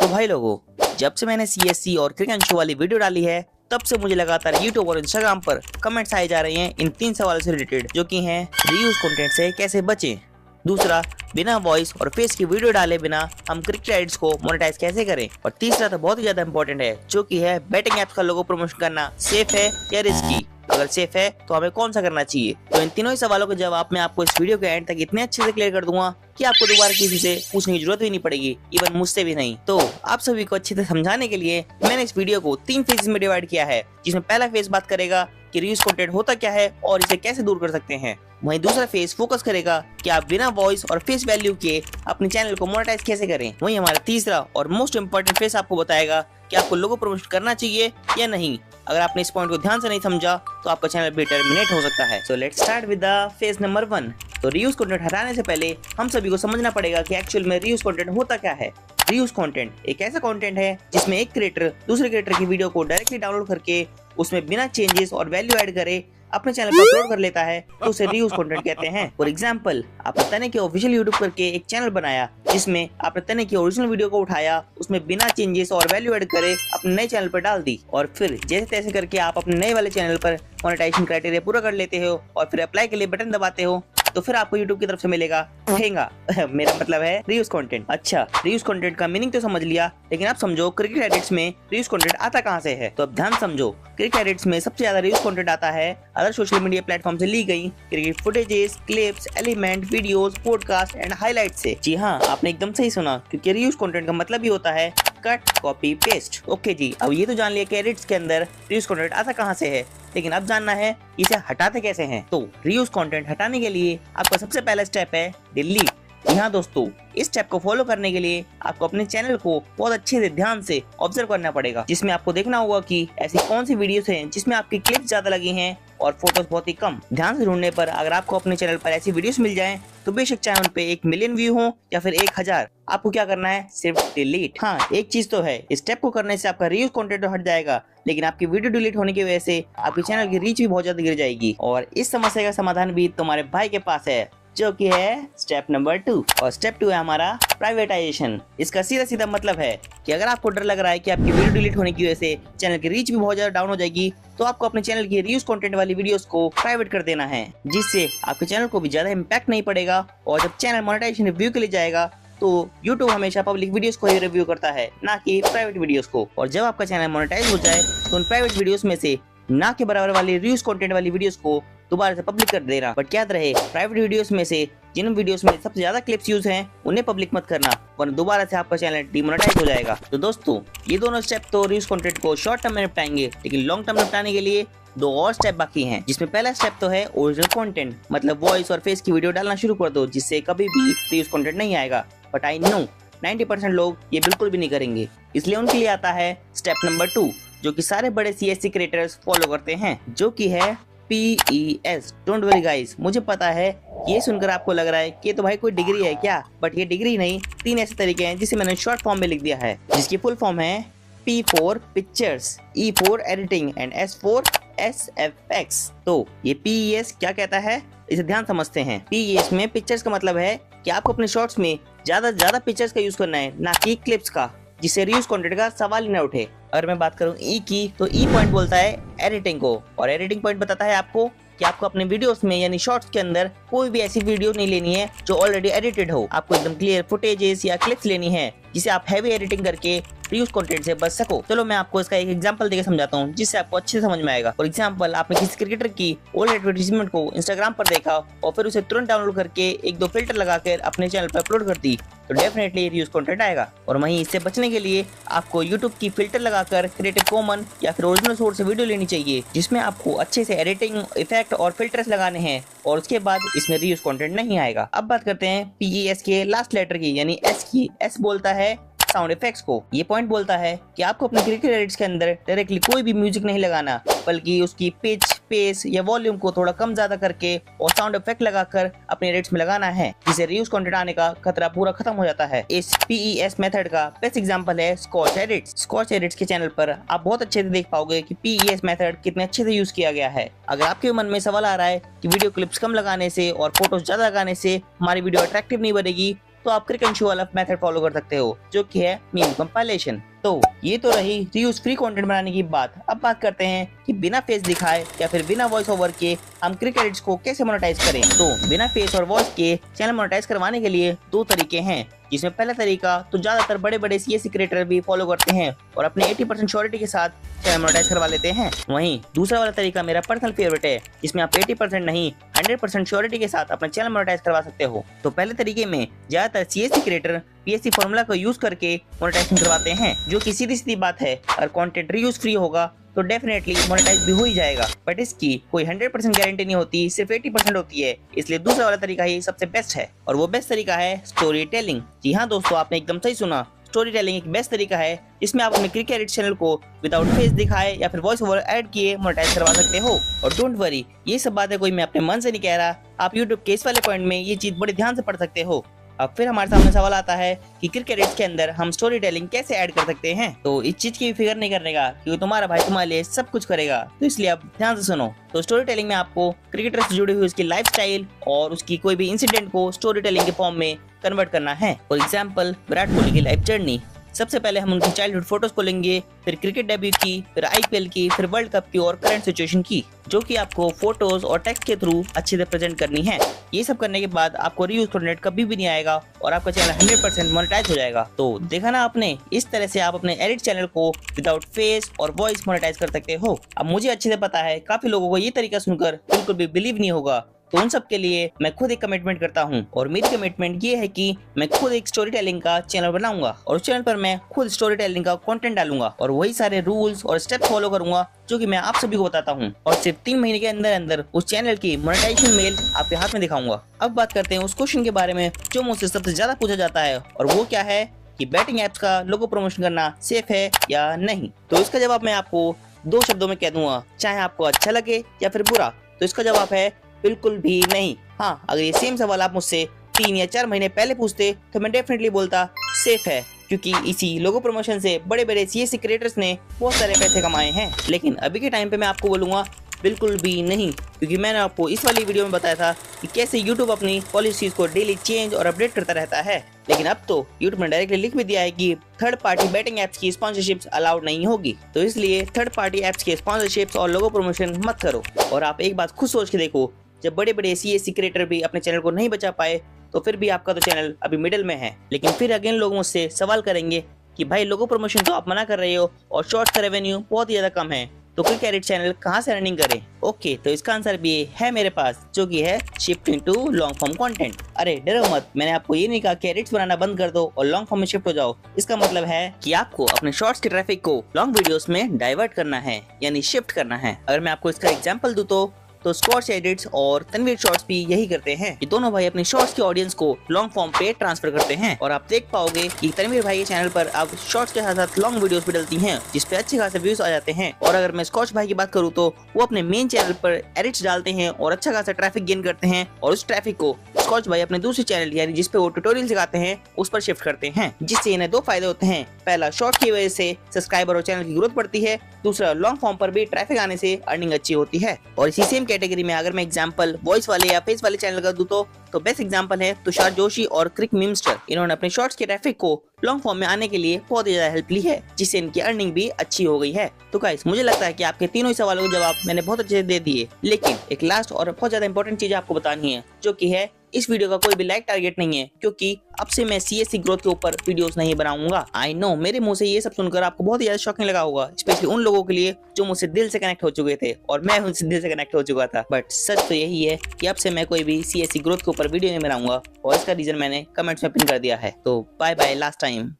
तो भाई लोगों, जब से मैंने CSC और क्रिकेट शो वाली वीडियो डाली है तब से मुझे लगातार YouTube और Instagram पर कमेंट्स आए जा रहे हैं इन 3 सवालों से रिलेटेड, जो कि हैं रीयूज कंटेंट से कैसे बचें, दूसरा बिना वॉइस और फेस की वीडियो डाले बिना हम क्रिकेट एड्स को मोनेटाइज कैसे करें, और तीसरा तो बहुत ही ज्यादा इंपॉर्टेंट है, जो कि है बैटिंग एप्स का लोगो प्रमोशन करना सेफ है या रिस्की, अगर सेफ है तो हमें कौन सा करना चाहिए। तो इन तीनों ही सवालों के जवाब मैं आपको इस वीडियो के एंड तक इतने अच्छे से क्लियर कर दूंगा कि आपको दोबारा किसी से पूछने की जरूरत भी नहीं पड़ेगी, इवन मुझसे भी नहीं। तो आप सभी को अच्छे से समझाने के लिए मैंने इस वीडियो को 3 फेजेस में डिवाइड किया है, जिसमें पहला फेज बात करेगा कि रीयूज कंटेंट होता क्या है और इसे कैसे दूर कर सकते हैं। वहीं दूसरा फेज फोकस करेगा कि आप बिना वॉइस और फेस वैल्यू के अपने चैनल को मोनेटाइज कैसे करें। वहीं हमारा तीसरा और मोस्ट इंपोर्टेंट फेज आपको बताएगा कि आपको लोगो प्रमोशन करना चाहिए या नहीं। अगर आपने इस पॉइंट को ध्यान से नहीं समझा तो आपका चैनल भी टर्मिनेट हो सकता है। So let's start with the phase number 1। तो रीयूज कंटेंट हटाने से पहले हम सभी को समझना पड़ेगा कि एक्चुअल में रीयूज कंटेंट होता क्या है। रीयूज कंटेंट एक ऐसा कंटेंट है जिसमें एक क्रिएटर दूसरे क्रिएटर की वीडियो को डायरेक्टली डाउनलोड करके उसमें बिना चेंजेस और वैल्यू ऐड करे अपने चैनल पर अपलोड कर लेता है, तो उसे रीयूज कंटेंट कहते हैं। फॉर एग्जांपल, आपने तने के ऑफिशियल यूट्यूब करके एक चैनल बनाया जिसमें आपने तने की ओरिजिनल वीडियो को उठाया, उसमें बिना चेंजेस और वैल्यू ऐड करे अपने नए चैनल पर डाल दी, और फिर जैसे तैसे करके आप अपने नए वाले चैनल पर मोनेटाइजेशन क्राइटेरिया पूरा कर लेते हो और फिर अप्लाई के लिए बटन दबाते हो, तो फिर आपको YouTube की तरफ से मिलेगा ठेंगा मेरा मतलब है रीयूज कंटेंट। अच्छा, रीयूज कंटेंट का मीनिंग तो समझ लिया, लेकिन आप समझो क्रिकेट एडिट्स में रीयूज कंटेंट आता कहां से है। तो अब ध्यान समझो, क्रिकेट एडिट्स में सबसे ज्यादा रीयूज कंटेंट आता है अदर सोशल मीडिया प्लेटफॉर्म से ली गई cricket footages, clips, element, videos, podcast and highlight से। जी हाँ, आपने एकदम सही सुना, क्योंकि रीयूज कंटेंट का मतलब ही होता है कट, कॉपी, पेस्ट। ओके जी, अब ये तो जान लिया कि एडिट्स के अंदर रीयूज कंटेंट आता कहां से है, लेकिन अब जानना है इसे हटाते कैसे हैं। तो रीयूज कंटेंट हटाने के लिए आपका सबसे पहला स्टेप है डिलीट। यहाँ दोस्तों, इस स्टेप को फॉलो करने के लिए आपको अपने चैनल को बहुत अच्छे से ध्यान से ऑब्जर्व करना पड़ेगा, जिसमें आपको देखना होगा कि ऐसी कौन सी वीडियोस हैं जिसमें आपकी क्लिप्स ज्यादा लगी हैं और फोटोज बहुत ही कम। ध्यान से ढूंढने पर अगर आपको अपने चैनल पर ऐसी वीडियोस मिल जाएं, तो बेशक चाहे उन पे 1 मिलियन व्यू हो या फिर 1000, आपको क्या करना है, सिर्फ डिलीट। हाँ, एक चीज तो है, इस स्टेप को करने से आपका रीयूज कंटेंट तो हट जाएगा, लेकिन आपकी वीडियो डिलीट होने की वजह से आपके चैनल की रीच भी बहुत ज्यादा गिर जाएगी। और इस समस्या का समाधान भी तुम्हारे भाई के पास है, जो कि है स्टेप नंबर 2। और स्टेप 2 है हमारा प्राइवेटाइजेशन। इसका सीधा सीधा मतलब है कि अगर आपको डर लग रहा है कि आपकी वीडियो डिलीट होने की वजह से चैनल की रीच भी बहुत ज्यादा डाउन हो जाएगी, तो आपको अपने चैनल की रीयूज कंटेंट वाली वीडियोस को प्राइवेट कर देना है, जिससे आपके चैनल को भी ज्यादा इम्पैक्ट नहीं पड़ेगा। और जब चैनल मोनेटाइजेशन रिव्यू के लिए जाएगा, तो YouTube हमेशा पब्लिक वीडियोस को ही रिव्यू करता है, ना कि प्राइवेट वीडियोस को। और जब आपका चैनल मोनेटाइज हो जाए, तो उन प्राइवेट वीडियोस में से ना के बराबर वाली रीयूज कंटेंट वाली वीडियोस को दोबारा से पब्लिक कर देना। बट याद रहे, प्राइवेट वीडियोस में से जिन वीडियोस में सबसे ज्यादा क्लिप्स यूज हैं उन्हें पब्लिक मत करना, वरना दोबारा से आपका चैनल डिमोनेटाइज हो जाएगा। तो दोस्तों, ये दोनों स्टेप तो रीयूज कंटेंट को शॉर्ट टर्म में निपटाएंगे, लेकिन लॉन्ग टर्म निपटाने के लिए 2 और स्टेप बाकी हैं, जिसमें पहला स्टेप तो है ओरिजिनल कंटेंट, मतलब वॉइस और फेस की वीडियो डालना शुरू कर दो, जिससे कभी भी रीयूज कंटेंट नहीं आएगा। बट आई नो 90% लोग ये बिल्कुल भी नहीं करेंगे, इसलिए उनके लिए आता है स्टेप नंबर 2, जो कि सारे बड़े CSC क्रिएटर्स फॉलो करते हैं, जो कि है PES। डोंट वरी गाइस, मुझे पता है ये सुनकर आपको लग रहा है कि तो भाई कोई डिग्री है क्या, बट ये डिग्री नहीं, 3 ऐसे तरीके हैं जिसे मैंने शॉर्ट फॉर्म में लिख दिया है, जिसकी फुल फॉर्म है P for pictures, E for editing and S for SFX। तो ये PES क्या कहता है, इसे ध्यान समझते हैं। PES में पिक्चर्स का मतलब है कि आपको अपने शॉर्ट्स में ज्यादा पिक्चर्स का यूज करना है, ना कि क्लिप्स का, जिससे रीयूज कंटेंट का सवाल ही न उठे। अगर मैं बात करूं E की, तो E पॉइंट बोलता है एडिटिंग को, और एडिटिंग पॉइंट बताता है आपको कि आपको अपने वीडियोस में यानी शॉर्ट्स के अंदर कोई भी ऐसी वीडियो नहीं लेनी है जो ऑलरेडी एडिटेड हो। आपको एकदम क्लियर फुटेजेस या क्लिप्स लेनी है, जिसे आप हैवी एडिटिंग करके रीयूज कंटेंट से बच सको। चलो मैं आपको इसका एक एग्जांपल देकर समझाता हूँ, जिससे आपको अच्छे से समझ में आएगा। फॉर एग्जांपल, आपने किसी क्रिकेटर की ओल्ड एडवर्टाइजमेंट को इंस्टाग्राम पर देखा और फिर उसे तुरंत डाउनलोड करके 1-2 फिल्टर लगाकर अपने चैनल पर अपलोड कर दी, तो डेफिनेटली रीयूज कंटेंट आएगा। और वहीं इससे बचने के लिए आपको यूट्यूब की फिल्टर लगाकर क्रिएटिव कॉमन या फिर ओरिजिनल सोर्स से वीडियो लेनी चाहिए, जिसमें आपको अच्छे से एडिटिंग, इफेक्ट और फिल्टर्स लगाने हैं, और उसके बाद इसमें रीयूज कंटेंट नहीं आएगा। अब बात करते हैं PES के लास्ट लेटर की, यानी S की। S बोलता है साउंड इफेक्ट्स को। ये पॉइंट बोलता है कि आपको अपने क्रिकेट एडिट्स के अंदर डायरेक्टली कोई भी म्यूजिक नहीं लगाना, बल्कि उसकी पिच, पेस या वॉल्यूम को थोड़ा कम ज्यादा करके और साउंड इफेक्ट लगाकर अपने एडिट्स में लगाना है, जिससे रीयूज कंटेंट आने का खतरा पूरा खत्म हो जाता है। इस PES मेथड का बेस्ट एग्जांपल है स्कॉच एडिट्स। स्कॉच एडिट्स के चैनल पर आप बहुत अच्छे से देख पाओगे कि PES मेथड कितने अच्छे से यूज किया गया है। अगर आपके मन में सवाल आ रहा है कि वीडियो क्लिप्स कम लगाने से और फोटोज ज्यादा लगाने से हमारी वीडियो अट्रैक्टिव नहीं बनेगी, तो आप क्रिकेंशु वाला मेथड फॉलो कर सकते हो, जो कि है मीम कंपाइलेशन। तो ये तो रही रीयूज फ्री कंटेंट बनाने की बात। अब बात करते हैं कि बिना फेस दिखाए या फिर बिना वॉइस ओवर के हम क्रिक एडिट्स को कैसे मोनेटाइज करें। तो बिना फेस और वॉइस के चैनल मोनेटाइज करवाने के लिए दो तरीके हैं, जिसमें पहला तरीका तो ज्यादातर बड़े बड़े सीएससी क्रिएटर भी फॉलो करते हैं और अपने 80% श्योरिटी के साथ चैनल मोनेटाइज करवा लेते हैं। वहीं दूसरा वाला तरीका मेरा पर्सनल फेवरेट है, जिसमें आप 80% नहीं 100% श्योरिटी के साथ अपना चैनल मोनेटाइज करवा सकते हो। तो पहले तरीके में ज्यादातर सीएससी क्रिएटर पीएससी फॉर्मूला को यूज करके मोनेटाइजेशन करवाते हैं, जो कि सीधी सीधी बात है। अगर कंटेंट रीयूज फ्री होगा तो डेफिनेटली मोनेटाइज भी हो ही जाएगा, बट इसकी कोई 100% गारंटी नहीं होती, सिर्फ 80% होती है। इसलिए दूसरा वाला तरीका ही सबसे बेस्ट है, और वो बेस्ट तरीका है स्टोरी टेलिंग। जी हाँ दोस्तों, आपने एकदम सही सुना, स्टोरी टेलिंग एक बेस्ट तरीका है जिसमें आप अपने क्रिक एडिट चैनल को विदाउट फेस दिखाए या फिर वॉइस ओवर ऐड किए मोनेटाइज करवा सकते हो। और डोंट वरी, ये सब बातें कोई मैं अपने मन से नहीं कह रहा, आप यूट्यूब के इस वाले पॉइंट में ये चीज बड़े ध्यान से पढ़ सकते हो। अब फिर हमारे सामने सवाल आता है कि क्रिक एडिट्स के अंदर हम स्टोरी टेलिंग कैसे ऐड कर सकते हैं। तो इस चीज की फिक्र नहीं करने का, क्योंकि तुम्हारा भाई तुम्हारे लिए सब कुछ करेगा, तो इसलिए आप ध्यान से सुनो। तो स्टोरी टेलिंग में आपको क्रिकेटर से जुड़ी हुई उसकी लाइफस्टाइल और उसकी कोई भी इंसिडेंट को स्टोरी टेलिंग के फॉर्म में कन्वर्ट करना है। फॉर एग्जाम्पल, विराट कोहली की लाइफ जर्नी। सबसे पहले हम उनकी चाइल्डहुड फोटोज को लेंगे, फिर क्रिकेट डेब्यू की, फिर आईपीएल की, फिर वर्ल्ड कप की और करंट सिचुएशन की, जो कि आपको फोटोज और टेक्स्ट के थ्रू अच्छे से प्रेजेंट करनी है। ये सब करने के बाद आपको रीयूज कंटेंट कभी भी नहीं आएगा और आपका चैनल 100% मोनेटाइज हो जाएगा। तो देखा ना आपने, इस तरह से आप अपने एडिट चैनल को विदाउट फेस और वॉइस मोनेटाइज कर सकते हो। अब मुझे अच्छे से पता है काफी लोगों को ये तरीका सुनकर बिल्कुल भी बिलीव नहीं होगा, तो उन सब के लिए मैं खुद एक कमिटमेंट करता हूँ, और मेरी कमिटमेंट ये है कि मैं खुद एक स्टोरी टेलिंग का चैनल बनाऊंगा और उस चैनल पर मैं खुद स्टोरी टेलिंग का कंटेंट डालूंगा और वही सारे रूल्स और स्टेप्स फॉलो करूंगा जो कि मैं आप सभी को बताता हूँ, और सिर्फ 3 महीने के अंदर अंदर उस चैनल की मोनेटाइजेशन मेल आपके हाथ में दिखाऊंगा। अब बात करते हैं उस क्वेश्चन के बारे में जो मुझसे सबसे ज्यादा पूछा जाता है, और वो क्या है कि बैटिंग एप्स का लोगो प्रमोशन करना सेफ है या नहीं। तो इसका जवाब मैं आपको 2 शब्दों में कह दूंगा, चाहे आपको अच्छा लगे या फिर बुरा। तो इसका जवाब है बिल्कुल भी नहीं। हाँ, अगर ये सेम सवाल आप मुझसे 3 या 4 महीने पहले पूछते तो मैं डेफिनेटली बोलता सेफ है, क्योंकि इसी लोगो प्रमोशन से बड़े बड़े सीएससी क्रिएटर्स ने बहुत सारे पैसे कमाए हैं। लेकिन अभी के टाइम पे मैं आपको बोलूंगा बिल्कुल भी नहीं, क्योंकि मैंने आपको इस वाली वीडियो में बताया था कि कैसे YouTube अपनी पॉलिसीज को डेली चेंज और अपडेट करता रहता है। लेकिन अब तो YouTube ने डायरेक्टली लिख भी दिया है कि थर्ड पार्टी बैटिंग एप्स की स्पॉन्सरशिप्स अलाउड नहीं होगी। तो इसलिए थर्ड पार्टी एप्स के स्पॉन्सरशिप्स और लोगो प्रमोशन मत करो। और आप एक बात खुद सोच के देखो, जब बड़े बड़े सीएससी क्रिएटर भी अपने चैनल को नहीं बचा पाए, तो फिर भी आपका तो चैनल अभी मिडिल में है। लेकिन फिर अगेन लोग मुझसे सवाल करेंगे कि भाई लोगो प्रमोशन तो आप मना कर रहे हो और शॉर्ट्स का रेवेन्यू बहुत ही ज्यादा कम है, तो क्रिक एडिट चैनल कहाँ से रनिंग करे। ओके, तो इसका आंसर भी है मेरे पास, जो कि है shifting to long form content. अरे डरो मत, मैंने आपको ये नहीं कहा कि एडिट्स बनाना बंद कर दो और लॉन्ग फॉर्म में शिफ्ट हो जाओ। इसका मतलब है कि आपको अपने शॉर्ट्स के ट्रैफिक को लॉन्ग वीडियोस में डाइवर्ट करना है, यानी शिफ्ट करना है। अगर मैं आपको इसका एग्जांपल दूं तो स्कॉच एडिट्स और तनवीर शॉर्ट्स भी यही करते हैं। ये दोनों भाई अपने शॉर्ट्स की ऑडियंस को लॉन्ग फॉर्म पे ट्रांसफर करते हैं, और आप देख पाओगे कि तनवीर भाई के चैनल पर अब शॉर्ट्स के साथ साथ लॉन्ग वीडियोस भी डलती हैं, जिसपे अच्छे खासे व्यूज आ जाते हैं। और अगर मैं स्कॉच भाई की बात करूँ तो वो अपने मेन चैनल पर एडिट्स डालते हैं और अच्छा खासा ट्रैफिक गेन करते हैं, और उस ट्रैफिक को स्कॉच भाई अपने दूसरे चैनल यानी जिसपे वो ट्यूटोरियल सिखाते हैं उस पर शिफ्ट करते हैं, जिससे इन्हें 2 फायदे होते हैं। पहला, शॉर्ट्स की वजह से सब्सक्राइबर और चैनल की ग्रोथ बढ़ती है। दूसरा, लॉन्ग फॉर्म पर भी ट्रैफिक आने से अर्निंग अच्छी होती है। और इसी सेम कैटेगरी में अगर मैं एग्जांपल वॉइस वाले या फेस वाले चैनल का दूं तो बेस्ट एग्जांपल है तुषार जोशी और क्रिक मीमस्टर। इन्होंने अपने शॉर्ट्स के ट्रैफिक को लॉन्ग फॉर्म में आने के लिए बहुत ही ज्यादा हेल्प ली है, जिससे इनकी अर्निंग भी अच्छी हो गई है। तो गाइस, मुझे लगता है कि आपके तीनों ही सवालों के जवाब मैंने बहुत अच्छे से दे दिए, लेकिन एक लास्ट और बहुत ज्यादा इंपॉर्टेंट चीज आपको बतानी है, जो कि है इस वीडियो का कोई भी लाइक टारगेट नहीं है, क्योंकि अब से मैं सीएससी ग्रोथ के ऊपर वीडियोस नहीं बनाऊंगा। आई नो मेरे मुंह से ये सब सुनकर आपको बहुत ही ज्यादा शॉकिंग लगा होगा, स्पेशली उन लोगों के लिए जो मुझसे दिल से कनेक्ट हो चुके थे, और मैं उनसे दिल से कनेक्ट हो चुका था। बट सच तो यही है कि अब से मैं कोई भी सीएससी ग्रोथ के ऊपर वीडियो नहीं बनाऊंगा, और इसका रीजन मैंने कमेंट्स में पिन कर दिया है। तो बाय बाय लास्ट टाइम।